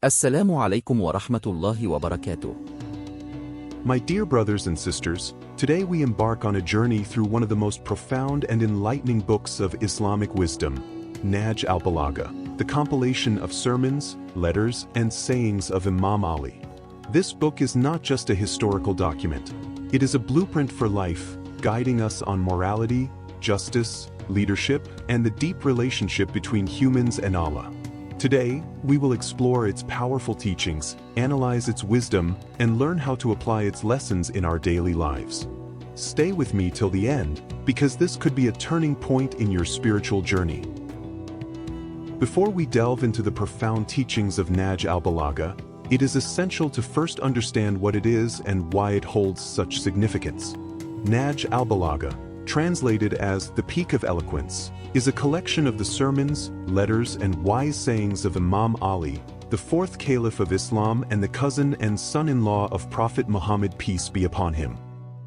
السلام عليكم ورحمة الله وبركاته. My dear brothers and sisters, today we embark on a journey through one of the most profound and enlightening books of Islamic wisdom, Nahj al-Balagha, the compilation of sermons, letters, and sayings of Imam Ali. This book is not just a historical document. It is a blueprint for life, guiding us on morality, justice, leadership, and the deep relationship between humans and Allah. Today, we will explore its powerful teachings, analyze its wisdom, and learn how to apply its lessons in our daily lives. Stay with me till the end, because this could be a turning point in your spiritual journey. Before we delve into the profound teachings of Nahj al-Balagha, it is essential to first understand what it is and why it holds such significance. Nahj al-Balagha, translated as the Peak of Eloquence, is a collection of the sermons, letters, and wise sayings of Imam Ali, the fourth caliph of Islam and the cousin and son-in-law of Prophet Muhammad, peace be upon him.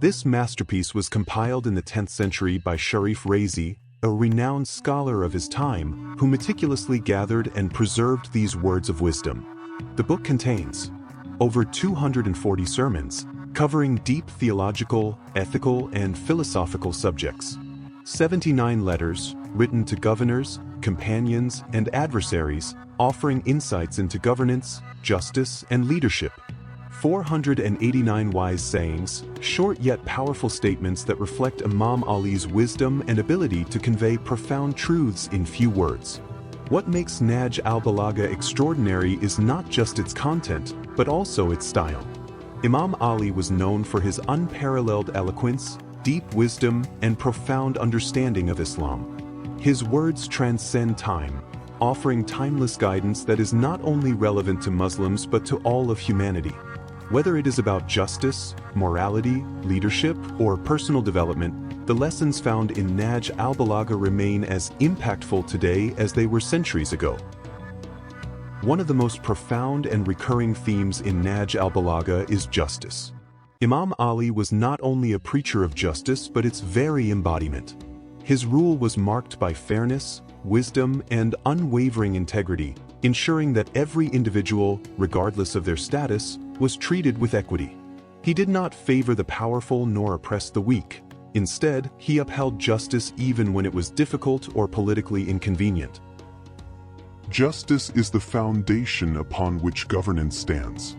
This masterpiece was compiled in the 10th century by Sharif Razi, a renowned scholar of his time, who meticulously gathered and preserved these words of wisdom. The book contains over 240 sermons, covering deep theological, ethical, and philosophical subjects. 79 letters, written to governors, companions, and adversaries, offering insights into governance, justice, and leadership. 489 wise sayings, short yet powerful statements that reflect Imam Ali's wisdom and ability to convey profound truths in few words. What makes Nahj al-Balagha extraordinary is not just its content, but also its style. Imam Ali was known for his unparalleled eloquence, deep wisdom, and profound understanding of Islam. His words transcend time, offering timeless guidance that is not only relevant to Muslims but to all of humanity. Whether it is about justice, morality, leadership, or personal development, the lessons found in Nahj al-Balagha remain as impactful today as they were centuries ago. One of the most profound and recurring themes in Nahj al-Balagha is justice. Imam Ali was not only a preacher of justice but its very embodiment. His rule was marked by fairness, wisdom, and unwavering integrity, ensuring that every individual, regardless of their status, was treated with equity. He did not favor the powerful nor oppress the weak. Instead, he upheld justice even when it was difficult or politically inconvenient. Justice is the foundation upon which governance stands.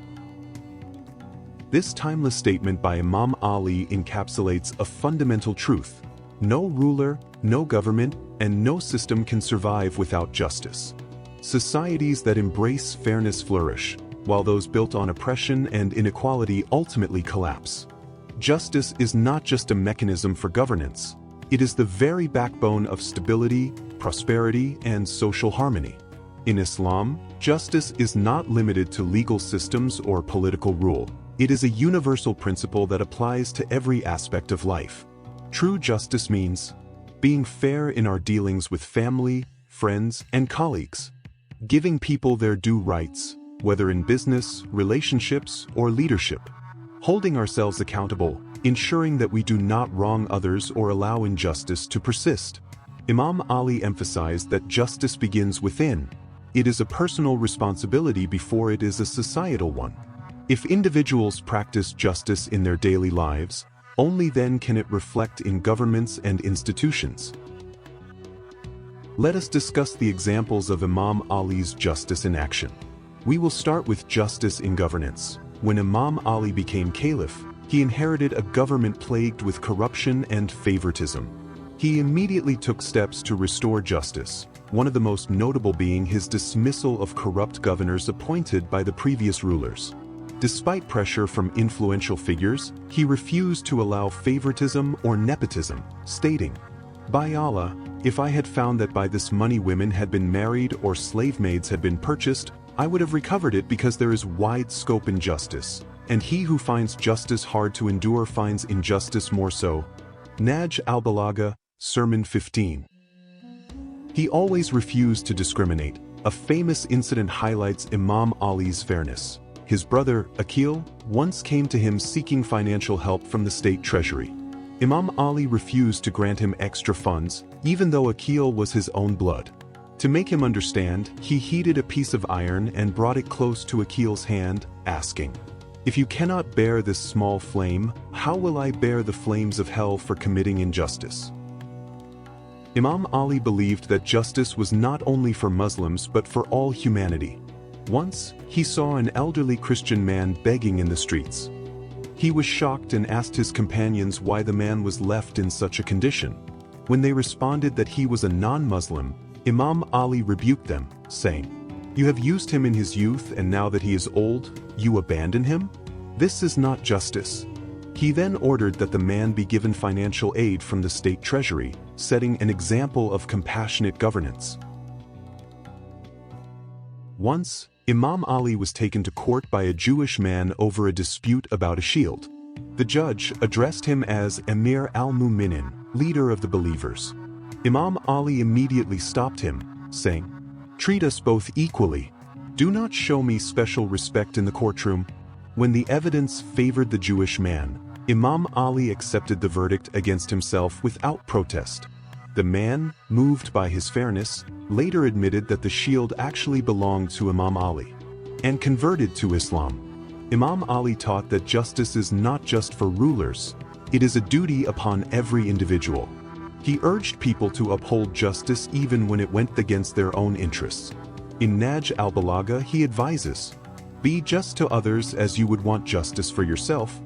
This timeless statement by Imam Ali encapsulates a fundamental truth. No ruler, no government, and no system can survive without justice. Societies that embrace fairness flourish, while those built on oppression and inequality ultimately collapse. Justice is not just a mechanism for governance. It is the very backbone of stability, prosperity, and social harmony. In Islam, justice is not limited to legal systems or political rule. It is a universal principle that applies to every aspect of life. True justice means being fair in our dealings with family, friends, and colleagues, giving people their due rights, whether in business, relationships, or leadership, holding ourselves accountable, ensuring that we do not wrong others or allow injustice to persist. Imam Ali emphasized that justice begins within. It is a personal responsibility before it is a societal one. If individuals practice justice in their daily lives, only then can it reflect in governments and institutions. Let us discuss the examples of Imam Ali's justice in action. We will start with justice in governance. When Imam Ali became caliph, he inherited a government plagued with corruption and favoritism. He immediately took steps to restore justice, one of the most notable being his dismissal of corrupt governors appointed by the previous rulers. Despite pressure from influential figures, he refused to allow favoritism or nepotism, stating, "By Allah, if I had found that by this money women had been married or slave maids had been purchased, I would have recovered it, because there is wide scope in justice, and he who finds justice hard to endure finds injustice more so." Nahj al-Balagha, Sermon 15. He always refused to discriminate. A famous incident highlights Imam Ali's fairness. His brother, Aqil, once came to him seeking financial help from the state treasury. Imam Ali refused to grant him extra funds, even though Aqil was his own blood. To make him understand, he heated a piece of iron and brought it close to Akil's hand, asking, "If you cannot bear this small flame, how will I bear the flames of hell for committing injustice?" Imam Ali believed that justice was not only for Muslims but for all humanity. Once, he saw an elderly Christian man begging in the streets. He was shocked and asked his companions why the man was left in such a condition. When they responded that he was a non-Muslim, Imam Ali rebuked them, saying, "You have used him in his youth, and now that he is old, you abandon him? This is not justice." He then ordered that the man be given financial aid from the state treasury, setting an example of compassionate governance. Once, Imam Ali was taken to court by a Jewish man over a dispute about a shield. The judge addressed him as Emir al-Mu'minin, leader of the believers. Imam Ali immediately stopped him, saying, "Treat us both equally. Do not show me special respect in the courtroom." When the evidence favored the Jewish man, Imam Ali accepted the verdict against himself without protest. The man, moved by his fairness, later admitted that the shield actually belonged to Imam Ali and converted to Islam. Imam Ali taught that justice is not just for rulers, it is a duty upon every individual. He urged people to uphold justice even when it went against their own interests. In Nahj al-Balagha, he advises, "Be just to others as you would want justice for yourself."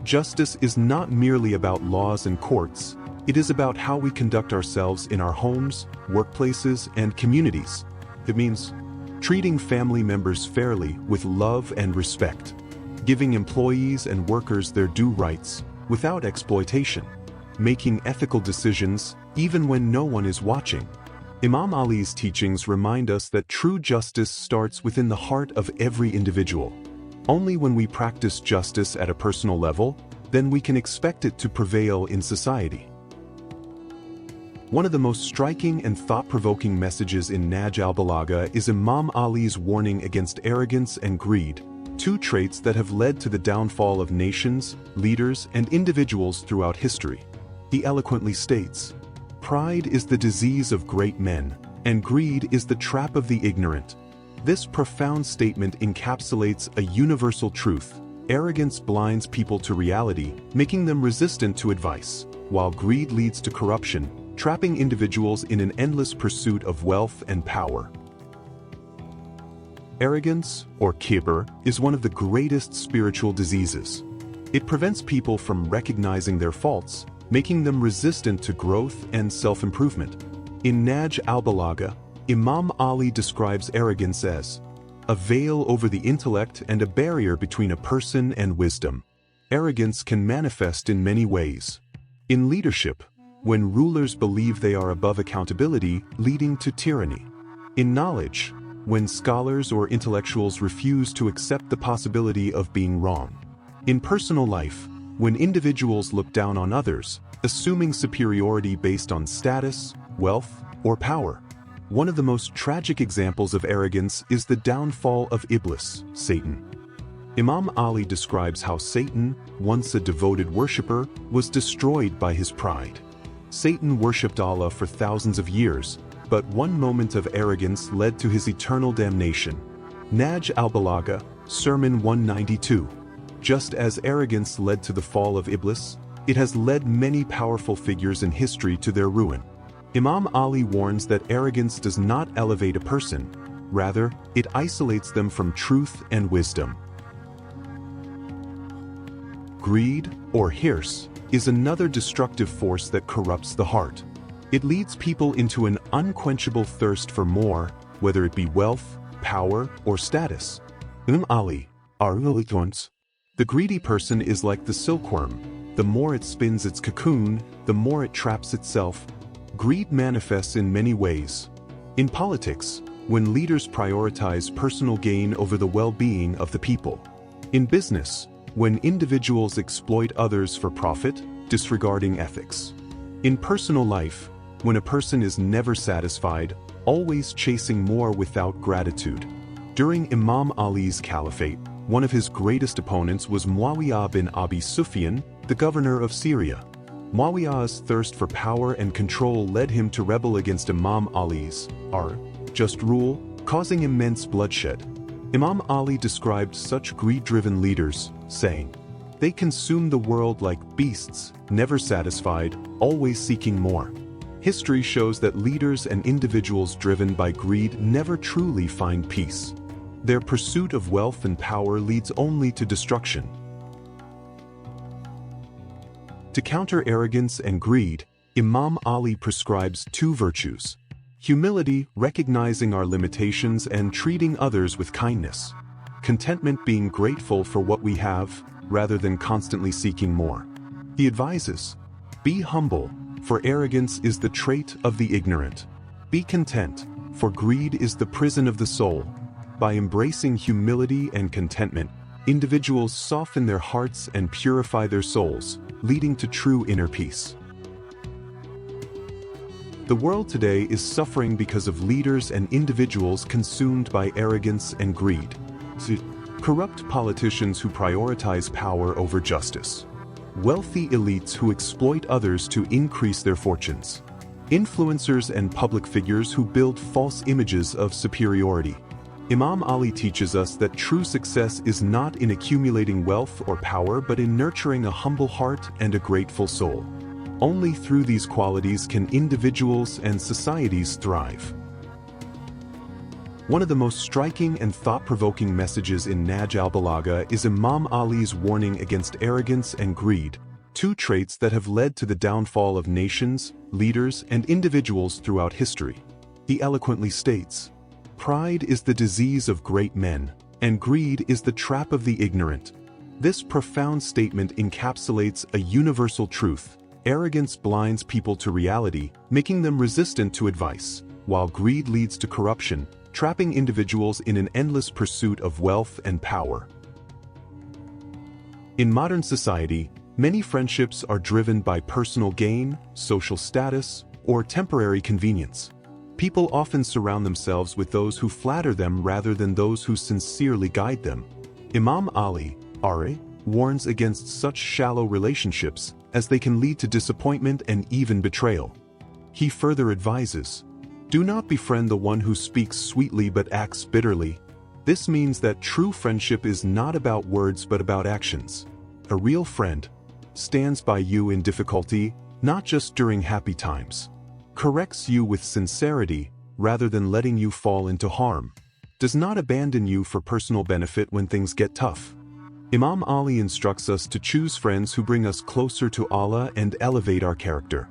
Justice is not merely about laws and courts, it is about how we conduct ourselves in our homes, workplaces, and communities. It means treating family members fairly with love and respect, giving employees and workers their due rights without exploitation, making ethical decisions even when no one is watching. Imam Ali's teachings remind us that true justice starts within the heart of every individual. Only when we practice justice at a personal level, then we can expect it to prevail in society. One of the most striking and thought-provoking messages in Nahj al-Balagha is Imam Ali's warning against arrogance and greed, two traits that have led to the downfall of nations, leaders, and individuals throughout history. He eloquently states, "Pride is the disease of great men, and greed is the trap of the ignorant." This profound statement encapsulates a universal truth. Arrogance blinds people to reality, making them resistant to advice, while greed leads to corruption, trapping individuals in an endless pursuit of wealth and power. Arrogance, or kibr, is one of the greatest spiritual diseases. It prevents people from recognizing their faults, making them resistant to growth and self-improvement. In Nahj al-Balagha, Imam Ali describes arrogance as a veil over the intellect and a barrier between a person and wisdom. Arrogance can manifest in many ways. In leadership, when rulers believe they are above accountability, leading to tyranny. In knowledge, when scholars or intellectuals refuse to accept the possibility of being wrong. In personal life, when individuals look down on others, assuming superiority based on status, wealth, or power. One of the most tragic examples of arrogance is the downfall of Iblis, Satan. Imam Ali describes how Satan, once a devoted worshipper, was destroyed by his pride. Satan worshipped Allah for thousands of years, but one moment of arrogance led to his eternal damnation. Nahj al-Balagha, Sermon 192. Just as arrogance led to the fall of Iblis, it has led many powerful figures in history to their ruin. Imam Ali warns that arrogance does not elevate a person, rather, it isolates them from truth and wisdom. Greed, or hirs, is another destructive force that corrupts the heart. It leads people into an unquenchable thirst for more, whether it be wealth, power, or status. Imam Ali, the greedy person is like the silkworm. The more it spins its cocoon, the more it traps itself. Greed manifests in many ways. In politics, when leaders prioritize personal gain over the well-being of the people. In business, when individuals exploit others for profit, disregarding ethics. In personal life, when a person is never satisfied, always chasing more without gratitude. During Imam Ali's caliphate, one of his greatest opponents was Muawiyah bin Abi Sufyan, the governor of Syria. Muawiyah's thirst for power and control led him to rebel against Imam Ali's just rule, causing immense bloodshed. Imam Ali described such greed-driven leaders, saying, "They consume the world like beasts, never satisfied, always seeking more." History shows that leaders and individuals driven by greed never truly find peace. Their pursuit of wealth and power leads only to destruction. To counter arrogance and greed, Imam Ali prescribes two virtues: humility, recognizing our limitations and treating others with kindness; contentment, being grateful for what we have, rather than constantly seeking more. He advises, "Be humble, for arrogance is the trait of the ignorant. Be content, for greed is the prison of the soul." By embracing humility and contentment, individuals soften their hearts and purify their souls, leading to true inner peace. The world today is suffering because of leaders and individuals consumed by arrogance and greed. Corrupt politicians who prioritize power over justice. Wealthy elites who exploit others to increase their fortunes. Influencers and public figures who build false images of superiority. Imam Ali teaches us that true success is not in accumulating wealth or power but in nurturing a humble heart and a grateful soul. Only through these qualities can individuals and societies thrive. One of the most striking and thought-provoking messages in Nahj al-Balagha is Imam Ali's warning against arrogance and greed, two traits that have led to the downfall of nations, leaders, and individuals throughout history. He eloquently states, "Pride is the disease of great men, and greed is the trap of the ignorant." This profound statement encapsulates a universal truth. Arrogance blinds people to reality, making them resistant to advice, while greed leads to corruption, trapping individuals in an endless pursuit of wealth and power. In modern society, many friendships are driven by personal gain, social status, or temporary convenience. People often surround themselves with those who flatter them rather than those who sincerely guide them. Imam Ali, warns against such shallow relationships, as they can lead to disappointment and even betrayal. He further advises, "Do not befriend the one who speaks sweetly but acts bitterly." This means that true friendship is not about words but about actions. A real friend stands by you in difficulty, not just during happy times. Corrects you with sincerity, rather than letting you fall into harm. Does not abandon you for personal benefit when things get tough. Imam Ali instructs us to choose friends who bring us closer to Allah and elevate our character.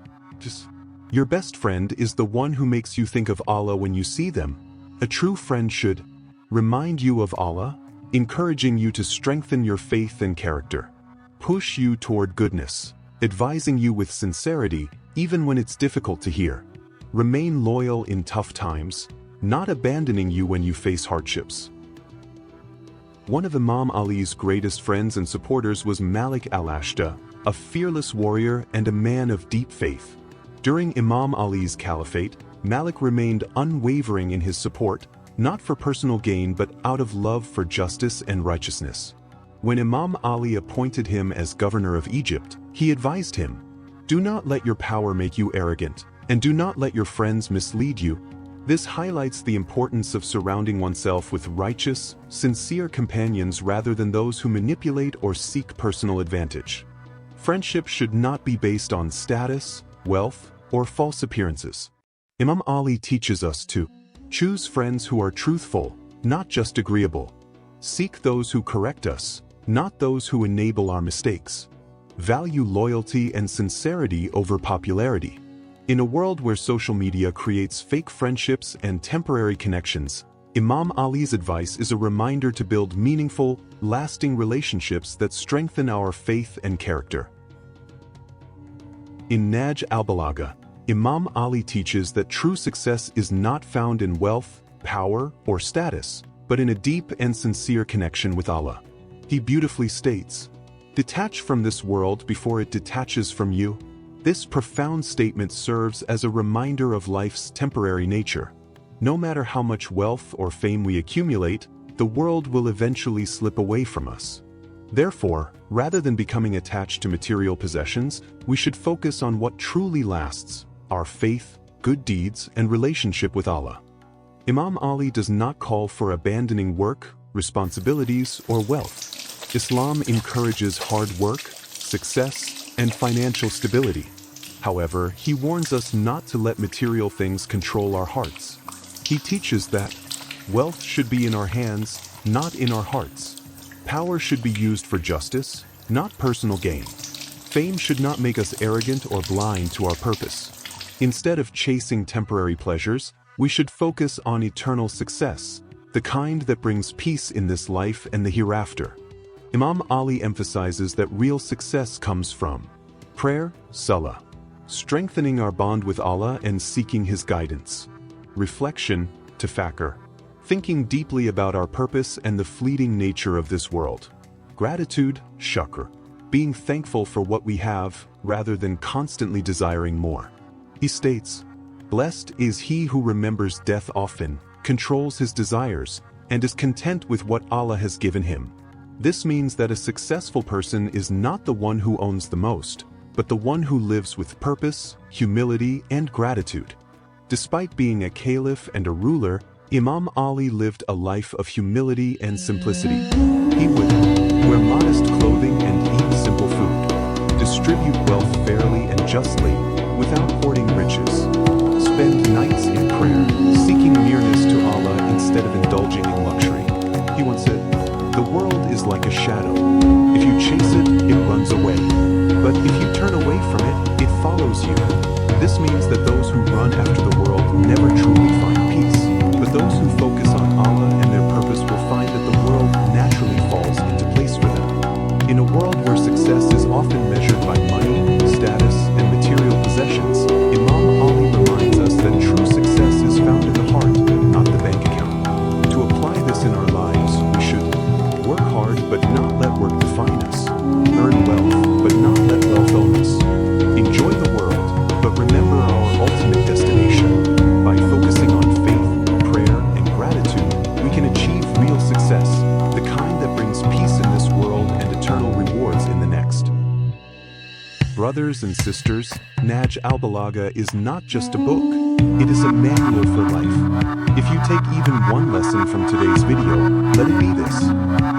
Your best friend is the one who makes you think of Allah when you see them. A true friend should remind you of Allah, encouraging you to strengthen your faith and character. Push you toward goodness, advising you with sincerity, even when it's difficult to hear. Remain loyal in tough times, not abandoning you when you face hardships. One of Imam Ali's greatest friends and supporters was Malik al-Ashtar, a fearless warrior and a man of deep faith. During Imam Ali's caliphate, Malik remained unwavering in his support, not for personal gain but out of love for justice and righteousness. When Imam Ali appointed him as governor of Egypt, he advised him, "Do not let your power make you arrogant, and do not let your friends mislead you." This highlights the importance of surrounding oneself with righteous, sincere companions rather than those who manipulate or seek personal advantage. Friendship should not be based on status, wealth, or false appearances. Imam Ali teaches us to choose friends who are truthful, not just agreeable. Seek those who correct us, not those who enable our mistakes. Value loyalty and sincerity over popularity. In a world where social media creates fake friendships and temporary connections, Imam Ali's advice is a reminder to build meaningful, lasting relationships that strengthen our faith and character. In Nahj al-Balagha, Imam Ali teaches that true success is not found in wealth, power, or status, but in a deep and sincere connection with Allah. He beautifully states, "Detach from this world before it detaches from you." This profound statement serves as a reminder of life's temporary nature. No matter how much wealth or fame we accumulate, the world will eventually slip away from us. Therefore, rather than becoming attached to material possessions, we should focus on what truly lasts: our faith, good deeds, and relationship with Allah. Imam Ali does not call for abandoning work, responsibilities, or wealth. Islam encourages hard work, success, and financial stability. However, he warns us not to let material things control our hearts. He teaches that wealth should be in our hands, not in our hearts. Power should be used for justice, not personal gain. Fame should not make us arrogant or blind to our purpose. Instead of chasing temporary pleasures, we should focus on eternal success, the kind that brings peace in this life and the hereafter. Imam Ali emphasizes that real success comes from prayer, salah, strengthening our bond with Allah and seeking His guidance, reflection, tafakkur, thinking deeply about our purpose and the fleeting nature of this world, gratitude, shukr, being thankful for what we have rather than constantly desiring more. He states, "Blessed is he who remembers death often, controls his desires, and is content with what Allah has given him." This means that a successful person is not the one who owns the most, but the one who lives with purpose, humility, and gratitude. Despite being a caliph and a ruler, Imam Ali lived a life of humility and simplicity. He would wear modest clothing and eat simple food, distribute wealth fairly and justly, without hoarding riches, spend nights in prayer, seeking nearness to Allah instead of indulging in luxury. He once said, "The world is like a shadow. If you chase it, it runs away. But if you turn away from it, it follows you." This means that those who run after the world never truly find peace, but those who focus on Allah and their purpose will find that the world naturally falls into place for them. In a world where success is often measured by money, status, and material possessions, Imam Ali reminds us that true success is found in the heart, not the bank account. To apply this in our lives, we should work hard but not let work define us, earn wealth but not let wealth own us, enjoy the world but remember our ultimate destination. By focusing on faith, prayer, and gratitude, we can achieve real success, the kind that brings peace in this world and eternal rewards in the next. Brothers and sisters, Nahj al-Balagha is not just a book, it is a manual for life. If you take even one lesson from today's video, let it be this.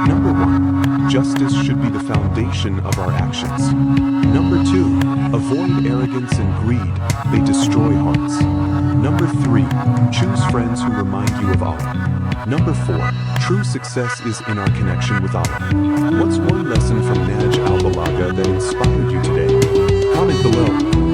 Number 1, justice should be the foundation of our actions. Number 2, avoid arrogance and greed, they destroy hearts. Number 3, choose friends who remind you of Allah. Number 4, true success is in our connection with Allah. What's one lesson from Nahj al-Balagha that inspired you today? Comment below.